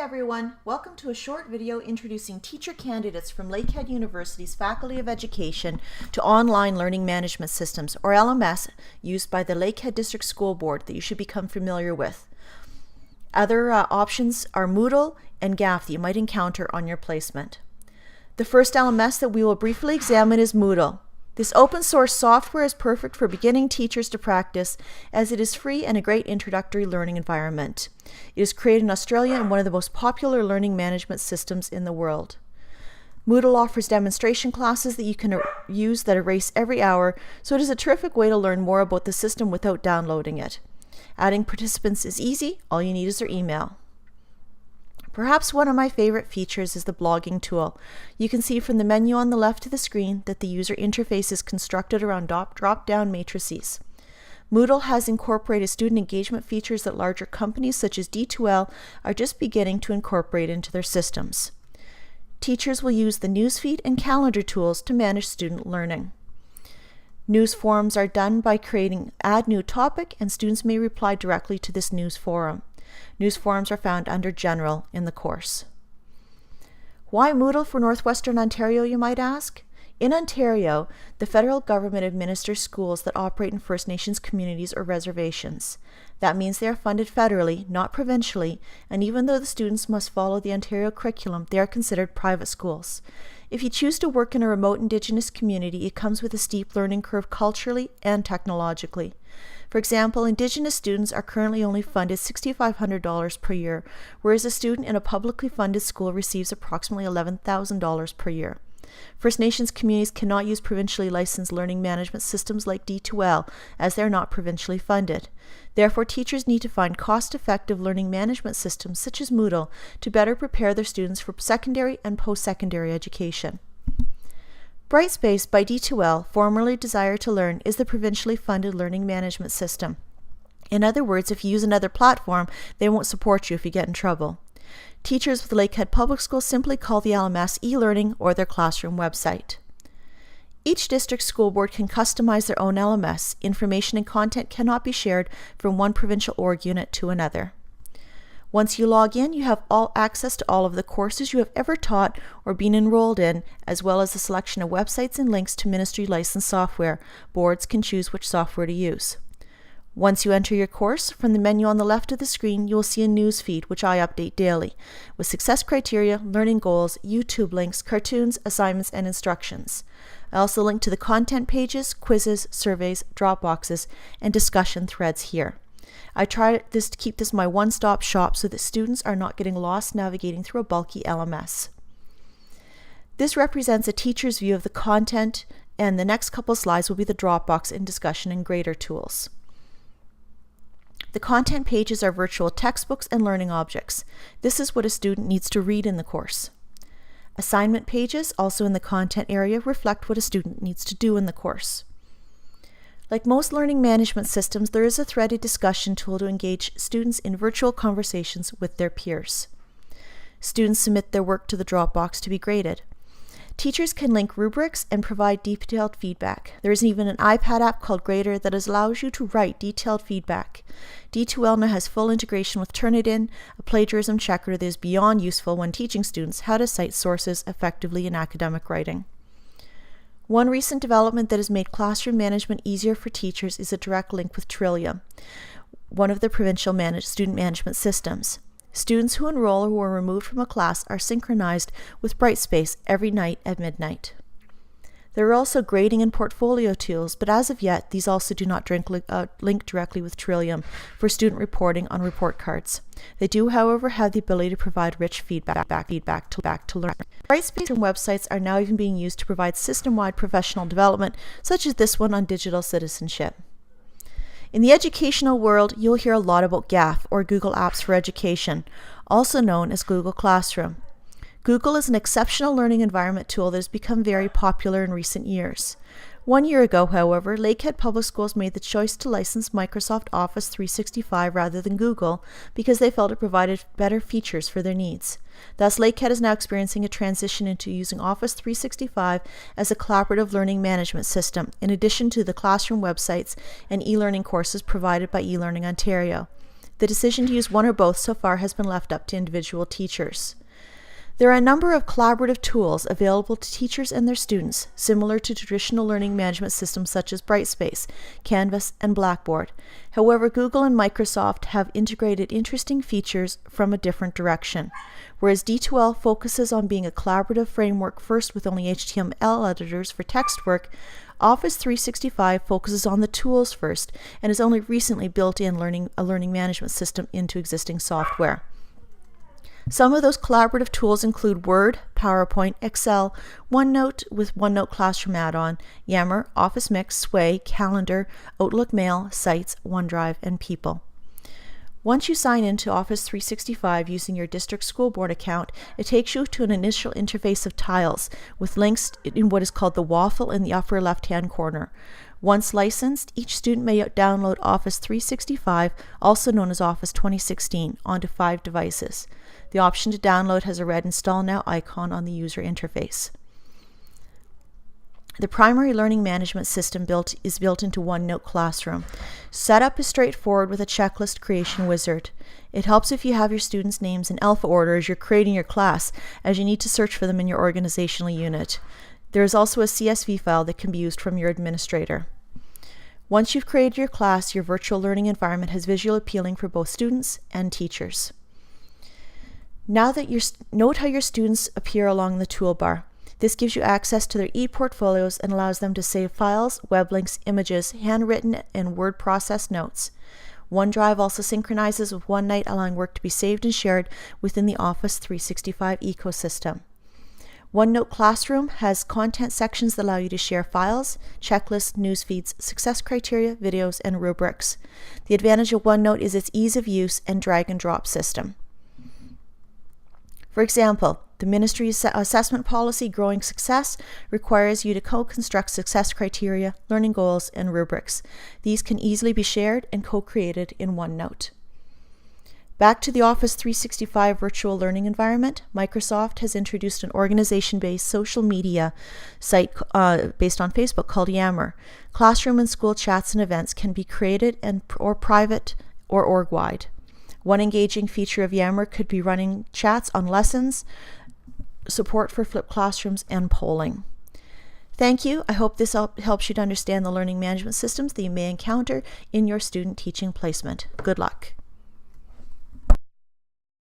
everyone, welcome to a short video introducing teacher candidates from Lakehead University's Faculty of Education to online learning management systems, or LMS, used by the Lakehead District School Board that you should become familiar with. Other options are Moodle and GAF that you might encounter on your placement. The first LMS that we will briefly examine is Moodle. This open source software is perfect for beginning teachers to practice, as it is free and a great introductory learning environment. It is created in Australia and one of the most popular learning management systems in the world. Moodle offers demonstration classes that you can use that erase every hour, so it is a terrific way to learn more about the system without downloading it. Adding participants is easy, all you need is their email. Perhaps one of my favorite features is the blogging tool. You can see from the menu on the left of the screen that the user interface is constructed around drop-down matrices. Moodle has incorporated student engagement features that larger companies such as D2L are just beginning to incorporate into their systems. Teachers will use the newsfeed and calendar tools to manage student learning. News forums are done by creating Add New Topic, and students may reply directly to this news forum. News forums are found under General in the course. Why Moodle for Northwestern Ontario, you might ask? In Ontario, the federal government administers schools that operate in First Nations communities or reservations. That means they are funded federally, not provincially, and even though the students must follow the Ontario curriculum, they are considered private schools. If you choose to work in a remote Indigenous community, it comes with a steep learning curve culturally and technologically. For example, Indigenous students are currently only funded $6,500 per year, whereas a student in a publicly funded school receives approximately $11,000 per year. First Nations communities cannot use provincially licensed learning management systems like D2L, as they are not provincially funded. Therefore, teachers need to find cost-effective learning management systems such as Moodle to better prepare their students for secondary and post-secondary education. Brightspace by D2L, formerly Desire to Learn, is the provincially funded learning management system. In other words, if you use another platform, they won't support you if you get in trouble. Teachers with Lakehead Public Schools simply call the LMS e-learning or their classroom website. Each district school board can customize their own LMS. Information and content cannot be shared from one provincial org unit to another. Once you log in, you have access to all of the courses you have ever taught or been enrolled in, as well as a selection of websites and links to ministry licensed software. Boards can choose which software to use. Once you enter your course, from the menu on the left of the screen, you will see a news feed, which I update daily, with success criteria, learning goals, YouTube links, cartoons, assignments, and instructions. I also link to the content pages, quizzes, surveys, drop boxes, and discussion threads here. I try to keep this my one-stop shop so that students are not getting lost navigating through a bulky LMS. This represents a teacher's view of the content, and the next couple slides will be the Dropbox and discussion and grader tools. The content pages are virtual textbooks and learning objects. This is what a student needs to read in the course. Assignment pages, also in the content area, reflect what a student needs to do in the course. Like most learning management systems, there is a threaded discussion tool to engage students in virtual conversations with their peers. Students submit their work to the Dropbox to be graded. Teachers can link rubrics and provide detailed feedback. There is even an iPad app called Grader that allows you to write detailed feedback. D2L now has full integration with Turnitin, a plagiarism checker that is beyond useful when teaching students how to cite sources effectively in academic writing. One recent development that has made classroom management easier for teachers is a direct link with Trillium, one of the provincial student management systems. Students who enroll or who are removed from a class are synchronized with Brightspace every night at midnight. There are also grading and portfolio tools, but as of yet, these also do not link directly with Trillium for student reporting on report cards. They do, however, have the ability to provide rich feedback to learn. Brightspace and websites are now even being used to provide system-wide professional development, such as this one on digital citizenship. In the educational world, you'll hear a lot about GAF, or Google Apps for Education, also known as Google Classroom. Google is an exceptional learning environment tool that has become very popular in recent years. 1 year ago, however, Lakehead Public Schools made the choice to license Microsoft Office 365 rather than Google because they felt it provided better features for their needs. Thus, Lakehead is now experiencing a transition into using Office 365 as a collaborative learning management system, in addition to the classroom websites and e-learning courses provided by eLearning Ontario. The decision to use one or both so far has been left up to individual teachers. There are a number of collaborative tools available to teachers and their students, similar to traditional learning management systems such as Brightspace, Canvas, and Blackboard. However, Google and Microsoft have integrated interesting features from a different direction. Whereas D2L focuses on being a collaborative framework first with only HTML editors for text work, Office 365 focuses on the tools first and has only recently built in a learning management system into existing software. Some of those collaborative tools include Word, PowerPoint, Excel, OneNote with OneNote Classroom add-on, Yammer, Office Mix, Sway, Calendar, Outlook Mail, Sites, OneDrive, and People. Once you sign into Office 365 using your district school board account, it takes you to an initial interface of tiles with links in what is called the waffle in the upper left-hand corner. Once licensed, each student may download Office 365, also known as Office 2016, onto 5 devices. The option to download has a red Install Now icon on the user interface. The primary learning management system is built into OneNote Classroom. Setup is straightforward with a checklist creation wizard. It helps if you have your students' names in alpha order as you're creating your class, as you need to search for them in your organizational unit. There is also a CSV file that can be used from your administrator. Once you've created your class, your virtual learning environment has visual appealing for both students and teachers. Now that note how your students appear along the toolbar. This gives you access to their e-portfolios and allows them to save files, web links, images, handwritten and word processed notes. OneDrive also synchronizes with OneNote, allowing work to be saved and shared within the Office 365 ecosystem. OneNote Classroom has content sections that allow you to share files, checklists, news feeds, success criteria, videos, and rubrics. The advantage of OneNote is its ease of use and drag and drop system. For example, the Ministry's assessment policy, Growing Success, requires you to co-construct success criteria, learning goals, and rubrics. These can easily be shared and co-created in OneNote. Back to the Office 365 virtual learning environment, Microsoft has introduced an organization-based social media site based on Facebook called Yammer. Classroom and school chats and events can be created or private or org-wide. One engaging feature of Yammer could be running chats on lessons, support for flipped classrooms, and polling. Thank you. I hope this helps you to understand the learning management systems that you may encounter in your student teaching placement. Good luck.